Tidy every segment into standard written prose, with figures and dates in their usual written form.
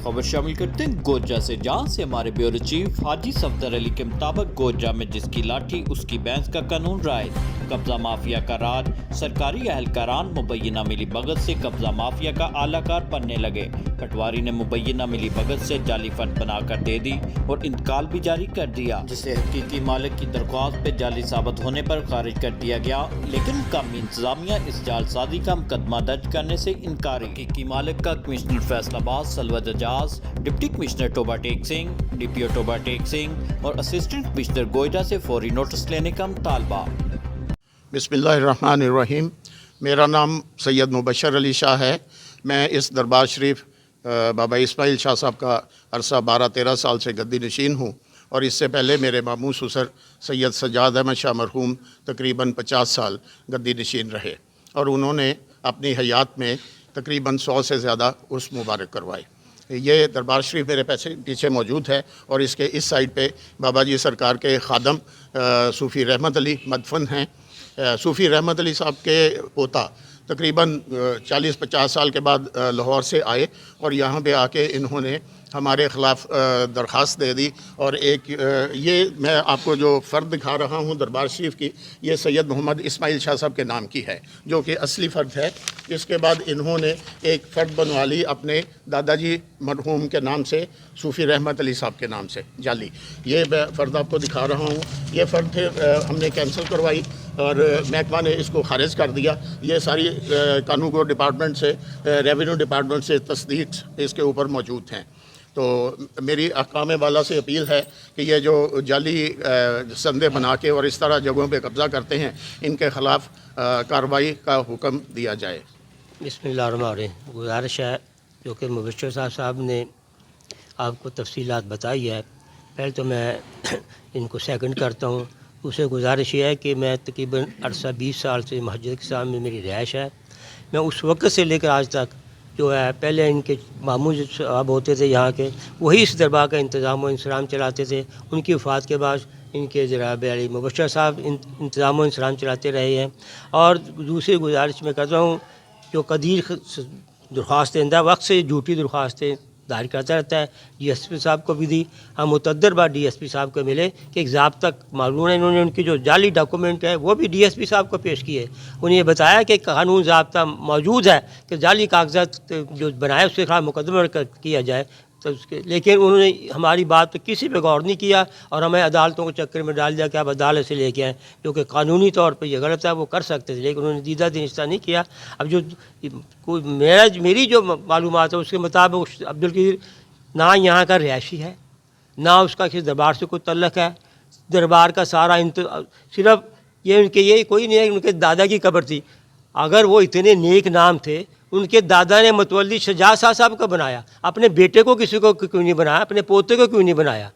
खबर शामिल करते हैं गोजा से, जहां से हमारे ब्यूरो चीफ हाजी सफदर अली के मुताबिक गोजा में जिसकी लाठी उसकी भैंस का कानून राय। कब्जा माफिया का राज, सरकारी अहलकारान मुबैना मिली भगत से कब्जा माफिया का आलाकार बनने लगे। पटवारी ने मुबैना मिली भगत से जाली फर्द बनाकर दे दी और इंतकाल भी जारी कर दिया, जिसे हकीकी मालिक की दरख्वास्त पे जाली साबित होने पर खारिज कर दिया गया। लेकिन कामी इंतजामिया इस जालसाजी का मुकदमा दर्ज करने से इनकारी। हकीकी मालिक का commissioner Faisalabad Salwat Ejaz, deputy commissioner Toba Tek Singh, DPO Toba Tek Singh और असिस्टेंट कमिश्नर गोयडा से फौरी नोटिस लेने का मुतालबा। बिस्मिल्लाहिर्रहमानिर्रहीम। मेरा नाम सैयद मुबशर अली शाह है। मैं इस दरबार शरीफ बाबा इस्माइल शाह साहब का अरसा 12-13 साल से गद्दी नशीन हूँ और इससे पहले मेरे मामू ससुर सैयद सज्जाद अहमद शाह मरहूम तकरीबन 50 साल गद्दी नशीन रहे और उन्होंने अपनी हयात में तकरीबन 100 से ज़्यादा उर्स मुबारक करवाए। ये दरबार शरीफ मेरे पीछे मौजूद है और इसके इस साइड पे बाबा जी सरकार के खादम सूफ़ी रहमत अली मदफन हैं। सूफ़ी रहमत अली साहब के पोता तकरीबन 40-50 साल के बाद लाहौर से आए और यहाँ पे आके इन्होंने हमारे ख़िलाफ़ दरख्वास्त दे दी। और एक ये मैं आपको जो फ़र्द दिखा रहा हूँ दरबार शरीफ की, ये सैयद मोहम्मद इस्माइल शाह साहब के नाम की है, जो कि असली फ़र्द है। इसके बाद इन्होंने एक फ़र्द बनवा ली अपने दादाजी मरहूम के नाम से, सूफ़ी रहमत अली साहब के नाम से जाली। ये मैं फ़र्द आपको दिखा रहा हूँ। ये फ़र्द फिर हमने कैंसिल करवाई और महकमा ने इसको खारिज कर दिया। ये सारी कानून को डिपार्टमेंट से, रेवेन्यू डिपार्टमेंट से तस्दीक इसके ऊपर मौजूद हैं। तो मेरी अहकाम वाला से अपील है कि ये जो जाली संदे बना के और इस तरह जगहों पे कब्ज़ा करते हैं, इनके ख़िलाफ़ कार्रवाई का हुक्म दिया जाए। बिस्मिल्लाहिर्रहमानिर्रहीम। गुजारिश है जो कि मुबशर साहब ने आपको तफसीलात बताई है, पहले तो मैं इनको सेकंड करता हूँ। उसे गुजारिश ये है कि मैं तकरीबन अरसा 20 साल से मस्जिद के सामने मेरी रिहाइश है। मैं उस वक्त से लेकर आज तक जो है, पहले इनके मामू साहब होते थे यहाँ के, वही इस दरबार का इंतज़ाम व इंतज़ाम चलाते थे। उनकी वफ़ात के बाद इनके जनाब अली मुबशर साहब इंतज़ाम व इंतज़ाम चलाते रहे हैं। और दूसरी गुजारिश मैं करता हूँ, जो कदीर दरख्वास्त देंदा वक्त से झूठी दरख्वास्तें दायर करता रहता है, DSP साहब को भी दी। हम मुतद्दर बार DSP साहब को मिले कि एक ज़ाब्ता मालूम है, इन्होंने उनकी जो जाली डॉक्यूमेंट है वो भी DSP साहब को पेश किए। उन्हें बताया कि कानून ज़ाब्ता मौजूद है कि जाली कागजात जो बनाए उसके खिलाफ मुकदमा किया जाए, तो उसके, लेकिन उन्होंने हमारी बात पर किसी पे गौर नहीं किया और हमें अदालतों के चक्कर में डाल दिया कि आप अदालत से लेके आएँ, जो कि कानूनी तौर पर यह गलत है। वो कर सकते थे लेकिन उन्होंने दीदा दिनिस्ता नहीं किया। अब जो कोई मेरी जो मालूमात है उसके मुताबिक अब्दुल कदीर ना यहाँ का रिहायशी है, ना उसका किसी दरबार से कोई तल्लक है। दरबार का सारा सिर्फ ये उनके ये कोई नहीं है, उनके दादा की कब्र थी। अगर वो इतने नेक नाम थे, उनके दादा ने मतवल्ली शजाद साहब को बनाया, अपने बेटे को किसी को क्यों नहीं बनाया, अपने पोते को क्यों नहीं बनाया?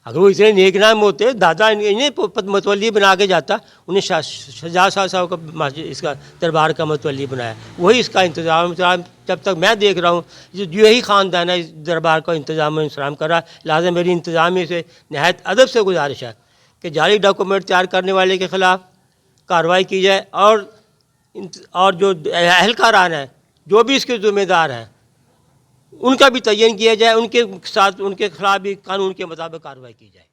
अगर वो इतने नेक नाम होते, दादा इन्हें मतवल्ली बना के जाता, उन्हें शजाद साहब को इसका दरबार का मतवल्ली बनाया। वही इसका इंतज़ाम जब तक मैं देख रहा हूँ, जो यही ख़ानदान है इस दरबार का इंतज़ाम इंतज़ाम कर रहा है। लिहाजा मेरी इंतज़ामिया से नहायत अदब से गुजारिश है कि जाली डॉक्यूमेंट तैयार करने वाले के ख़िलाफ़ कार्रवाई की जाए और जो अहलकारान हैं, जो भी इसके ज़िम्मेदार हैं, उनका भी तयन किया जाए, उनके साथ उनके खिलाफ भी कानून के मुताबिक कार्रवाई की जाए।